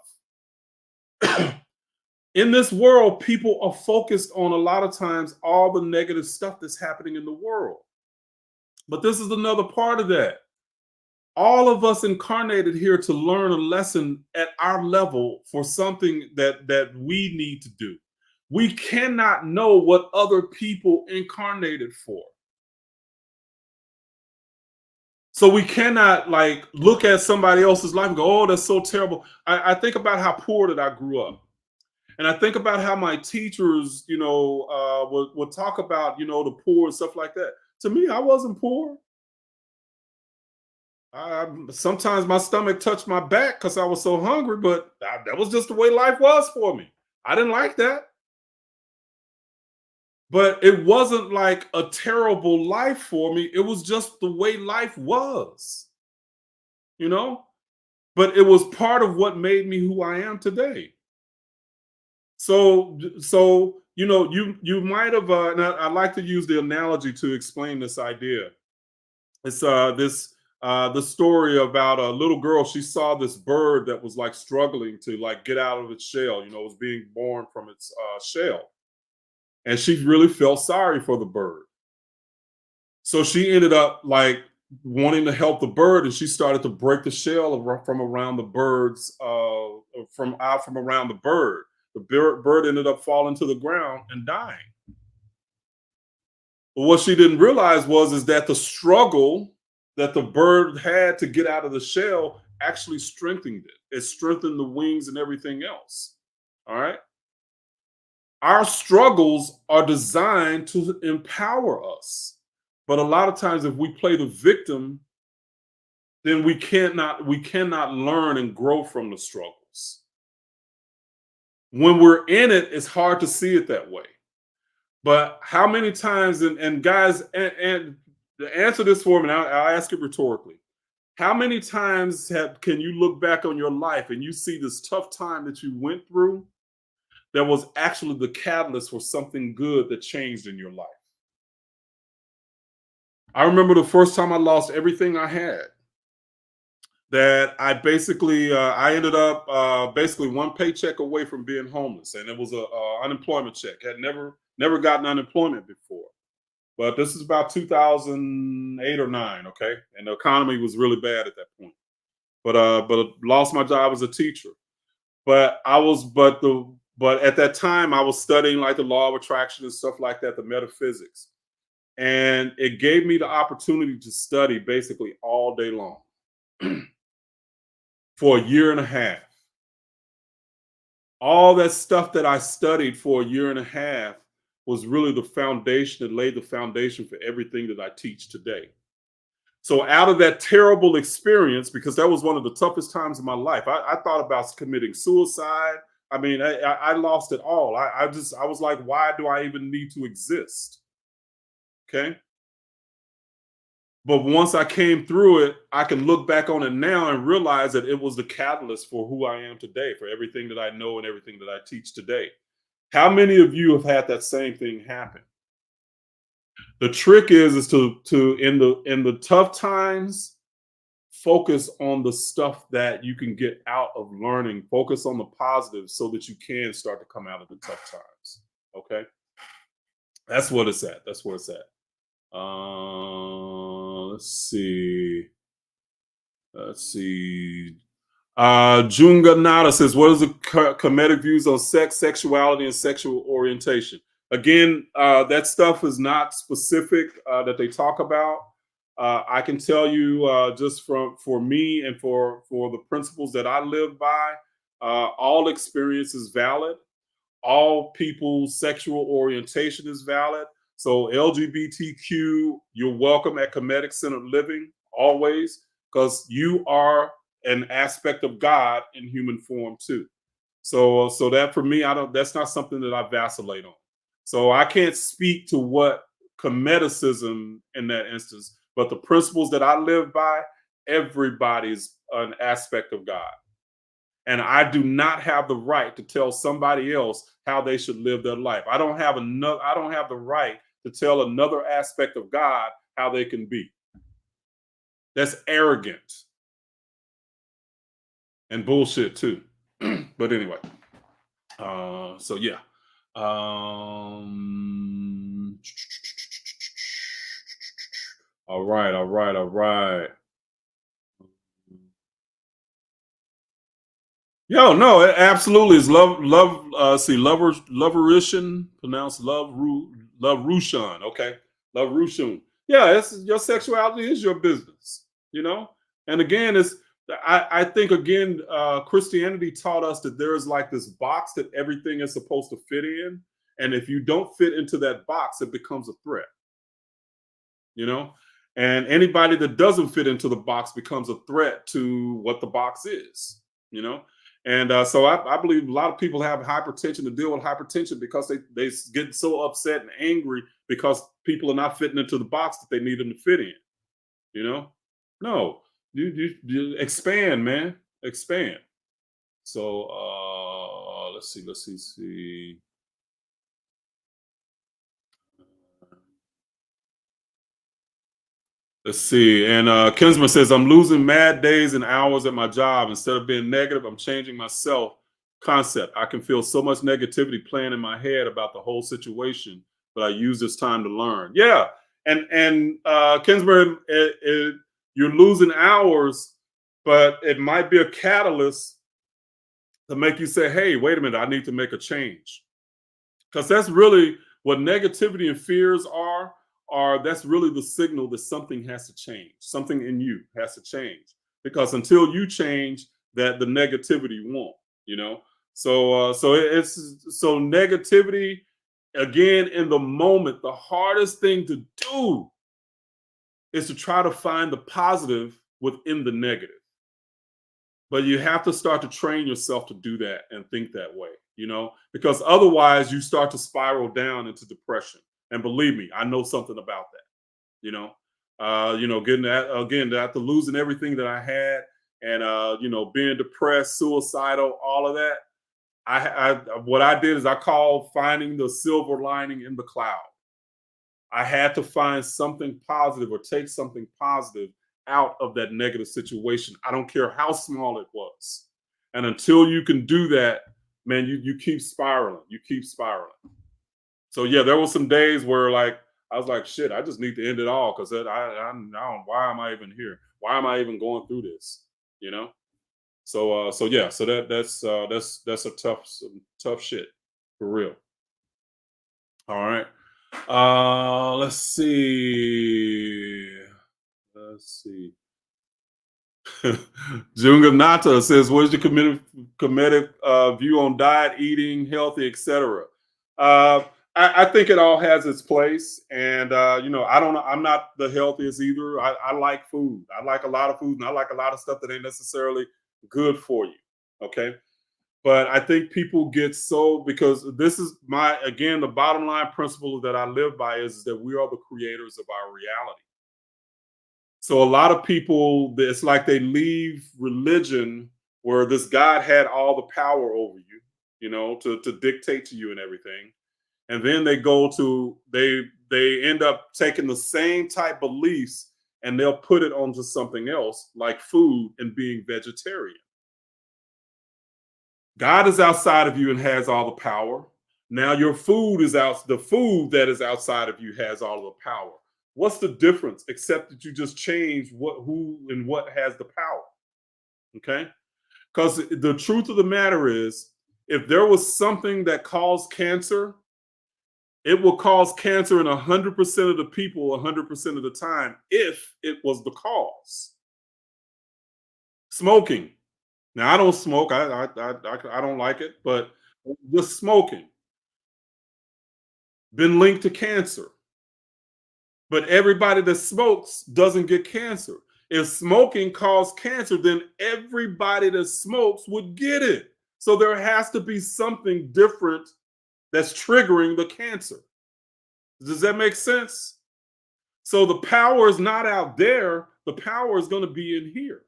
In this world, people are focused on a lot of times all the negative stuff that's happening in the world. But this is another part of that. All of us incarnated here to learn a lesson at our level for something that we need to do. We cannot know what other people incarnated for. So we cannot like look at somebody else's life and go, oh, that's so terrible. I think about how poor that I grew up. And I think about how my teachers, would talk about, the poor and stuff like that. To me, I wasn't poor. Sometimes my stomach touched my back because I was so hungry, but that was just the way life was for me. I didn't like that. But it wasn't like a terrible life for me. It was just the way life was, but it was part of what made me who I am today. So you might have, and I like to use the analogy to explain this idea. It's the story about a little girl. She saw this bird that was like struggling to like get out of its shell. It was being born from its shell, and she really felt sorry for the bird. So she ended up like wanting to help the bird, and she started to break the shell from around the bird's from around the bird. The bird ended up falling to the ground and dying. But what she didn't realize is that the struggle that the bird had to get out of the shell actually strengthened it. It strengthened the wings and everything else. All right. Our struggles are designed to empower us. But a lot of times if we play the victim, then we cannot learn and grow from the struggles. When we're in it, it's hard to see it that way. But how many times, and guys, and to answer this for me, I'll ask it rhetorically. How many times can you look back on your life and you see this tough time that you went through that was actually the catalyst for something good that changed in your life? I remember the first time I lost everything I had. That I basically, I ended up basically one paycheck away from being homeless, and it was a unemployment check. Had never gotten unemployment before, but this is about 2008 or 9, okay, and the economy was really bad at that point. But lost my job as a teacher. But at that time I was studying like the law of attraction and stuff like that, the metaphysics, and it gave me the opportunity to study basically all day long. For a year and a half. All that stuff that I studied for a year and a half was really the foundation that laid the foundation for everything that I teach today. So out of that terrible experience, because that was one of the toughest times in my life, I thought about committing suicide. I mean, I lost it all. I was like, why do I even need to exist? Okay. But once I came through it, I can look back on it now and realize that it was the catalyst for who I am today, for everything that I know and everything that I teach today. How many of you have had that same thing happen? The trick is to in the tough times, focus on the stuff that you can get out of learning. Focus on the positives so that you can start to come out of the tough times. Okay, that's what it's at. That's where it's at. Let's see. Junga Nada says, what is the Kemetic views on sex, sexuality, and sexual orientation? Again, that stuff is not specific that they talk about. I can tell you just for me and for the principles that I live by, all experience is valid. All people's sexual orientation is valid. So LGBTQ, you're welcome at Kemetic Centered Living always, because you are an aspect of God in human form too. So that for me, I don't. That's not something that I vacillate on. So I can't speak to what Kemeticism in that instance, but the principles that I live by, everybody's an aspect of God. And I do not have the right to tell somebody else how they should live their life. I don't have the right to tell another aspect of God how they can be. That's arrogant and bullshit too. But anyway, so yeah. All right, all right, all right. Yo, no, it absolutely is love. See, loverishan, pronounced love Rushan. Okay, love Rushun. Yeah, it's your sexuality is your business. You know, and again, I think again, Christianity taught us that there is like this box that everything is supposed to fit in, and if you don't fit into that box, it becomes a threat. You know, and anybody that doesn't fit into the box becomes a threat to what the box is. You know, and so I believe a lot of people have hypertension to deal with hypertension because they get so upset and angry because people are not fitting into the box that they need them to fit in. You know, no, you expand, man, expand. So let's see. Let's see. And Kinsman says, I'm losing mad days and hours at my job. Instead of being negative, I'm changing my self concept. I can feel so much negativity playing in my head about the whole situation, but I use this time to learn. Yeah. And Kinsman, you're losing hours, but it might be a catalyst to make you say, hey, wait a minute, I need to make a change. Because that's really what negativity and fears are that's really the signal that something has to change. Something in you has to change. Because until you change, that the negativity won't, you know. So negativity again in the moment, the hardest thing to do is to try to find the positive within the negative. But you have to start to train yourself to do that and think that way, you know, because otherwise you start to spiral down into depression. And believe me, I know something about that, you know. Getting that again after losing everything that I had and being depressed, suicidal, all of that. I what I did is I called finding the silver lining in the cloud. I had to find something positive or take something positive out of that negative situation. I don't care how small it was. And until you can do that, man, you keep spiraling. You keep spiraling. So yeah, there were some days where like I was like, shit, I just need to end it all because I don't. Why am I even here? Why am I even going through this? You know. So yeah, so that's a tough shit for real. All right. Let's see. Let's see. Junganata says, "What is your comedic view on diet, eating, healthy, etc.?" Uh, I think it all has its place, and I don't. I'm not the healthiest either. I like food. I like a lot of food, and I like a lot of stuff that ain't necessarily good for you. Okay, but I think people get so because this is my again the bottom line principle that I live by is that we are the creators of our reality. So a lot of people, it's like they leave religion where this God had all the power over you, to dictate to you and everything. And then they end up taking the same type beliefs and they'll put it onto something else like food and being vegetarian. God is outside of you and has all the power. Now your food is out. The food that is outside of you has all the power. What's the difference except that you just change who, and what has the power? Okay. Because the truth of the matter is, if there was something that caused cancer, It will cause cancer in 100% of the people 100% of the time if it was the cause. Smoking. Now, I don't smoke. I don't like it, but just smoking been linked to cancer. But everybody that smokes doesn't get cancer. If smoking caused cancer, then everybody that smokes would get it. So there has to be something different that's triggering the cancer. Does that make sense? So the power is not out there. The power is going to be in here.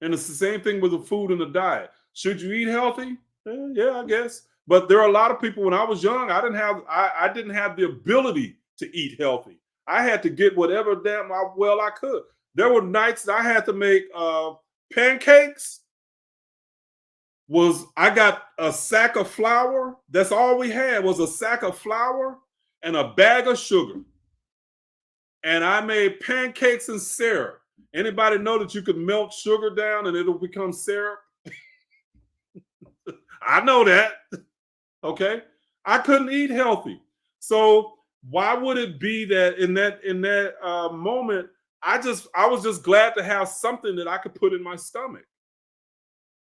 And it's the same thing with the food and the diet. Should you eat healthy? Yeah, I guess. But there are a lot of people. When I was young, I didn't have the ability to eat healthy. I had to get whatever damn well I could. There were nights that I had to make pancakes. I got a sack of flour. That's all we had was a sack of flour and a bag of sugar. And I made pancakes and syrup. Anybody know that you could melt sugar down and it'll become syrup? I know that. Okay. I couldn't eat healthy. So why would it be that in that moment, I was just glad to have something that I could put in my stomach.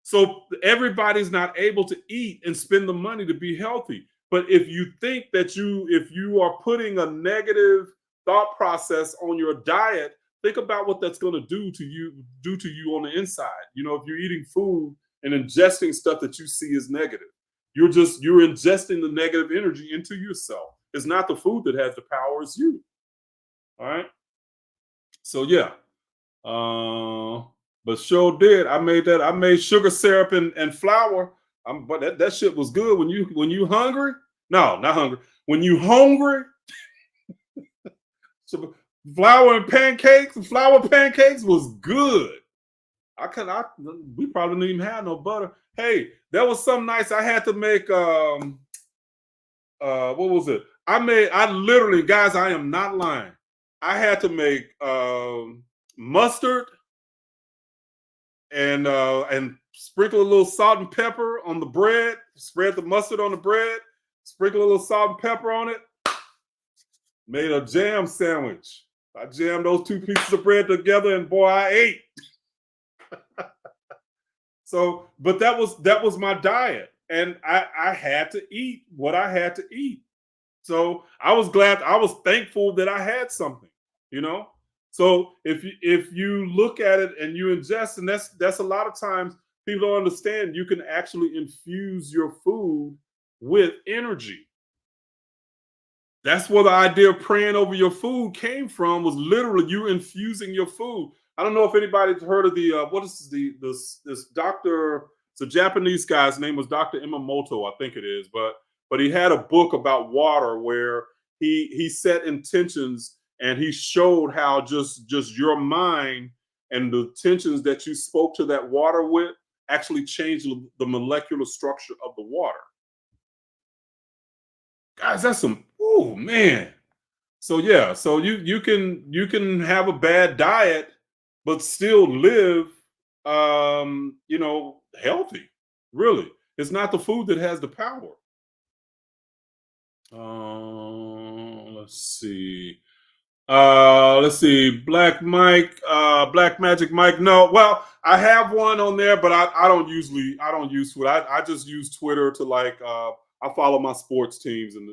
So everybody's not able to eat and spend the money to be healthy. But if you think that if you are putting a negative thought process on your diet, think about what that's going to do to you on the inside. You know, if you're eating food and ingesting stuff that you see as negative, you're ingesting the negative energy into yourself. It's not the food that has the power, it's you. All right. So yeah. But sure did. I made sugar syrup and flour. But that shit was good when you hungry. No, not hungry. When you hungry, so flour pancakes was good. We probably didn't even have no butter. Hey, that was some nights I had to make what was it? I literally, guys, I am not lying. I had to make mustard and sprinkle a little salt and pepper on the bread. Spread the mustard on the bread. Sprinkle a little salt and pepper on it. Made a jam sandwich. I jammed those two pieces of bread together, and boy, I ate. So, but that was my diet, and I had to eat what I had to eat. So I was thankful that I had something, you know. So if you look at it and you ingest, and that's a lot of times people don't understand, you can actually infuse your food with energy. That's where the idea of praying over your food came from, was literally you infusing your food. I don't know if anybody's heard of this doctor, it's a Japanese guy, his name was Dr. Imamoto, I think it is, but he had a book about water where he set intentions and he showed how just your mind and the intentions that you spoke to that water with actually changed the molecular structure of the water. Guys, that's some, oh man. So yeah, so you can have a bad diet but still live healthy. Really. It's not the food that has the power. Let's see. Black Magic Mike. No, well, I have one on there, but I don't use Twitter. I just use Twitter to I follow my sports teams and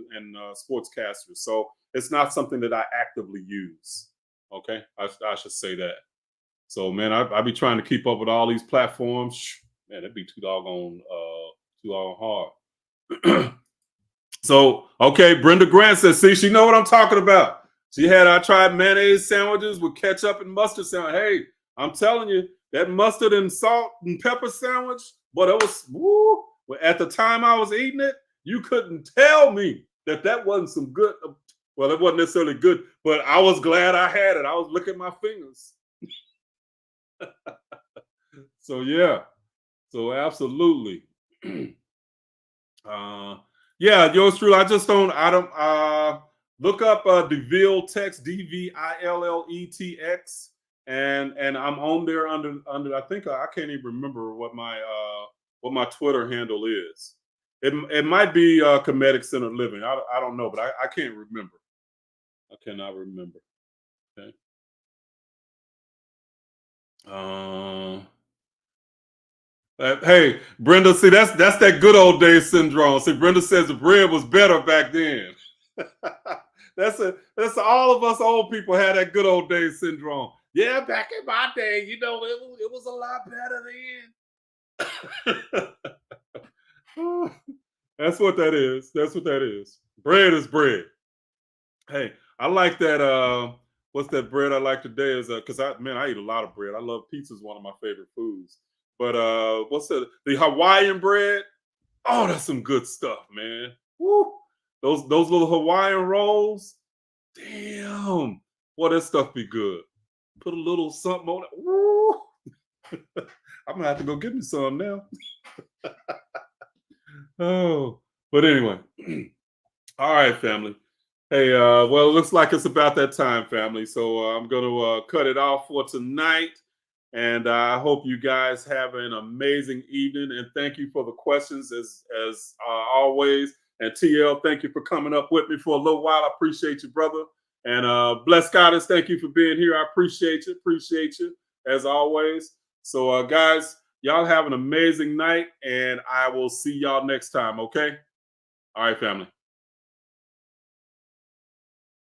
sportscasters. So it's not something that I actively use. Okay. I should say that. So man, I be trying to keep up with all these platforms. Man, it'd be too doggone hard. So, okay, Brenda Grant says, see, she know what I'm talking about. I tried mayonnaise sandwiches with ketchup and mustard sandwich. Hey, I'm telling you, that mustard and salt and pepper sandwich, but it was, woo, at the time I was eating it, you couldn't tell me that wasn't some good, well, it wasn't necessarily good, but I was glad I had it. I was licking my fingers. So, yeah. So, absolutely. Yeah, yours truly. I don't look up DeVille Text, DVILLETX, and I'm on there under I think I can't even remember what my Twitter handle is. It might be Kemetic Center Living. I don't know, but I can't remember. I cannot remember. Okay. Hey, Brenda, see that's that good old days syndrome. See, Brenda says the bread was better back then. That's all of us old people had that good old days syndrome. Yeah, back in my day, it was a lot better then. That's what that is. That's what that is. Bread is bread. Hey, I like that. What's that bread I like today? Is because I eat a lot of bread. I love pizza is one of my favorite foods. But what's the Hawaiian bread? Oh, that's some good stuff, man. Woo! Those little Hawaiian rolls. Damn, boy, that stuff be good. Put a little something on it. Woo! I'm gonna have to go get me some now. Oh, but anyway. All right, family. Hey, well, it looks like it's about that time, family. So I'm going to cut it off for tonight. And I hope you guys have an amazing evening. And thank you for the questions as always. And TL, thank you for coming up with me for a little while. I appreciate you, brother. And Bless Goddess, thank you for being here. I appreciate you. Appreciate you as always. So, guys, y'all have an amazing night. And I will see y'all next time. Okay. All right, family.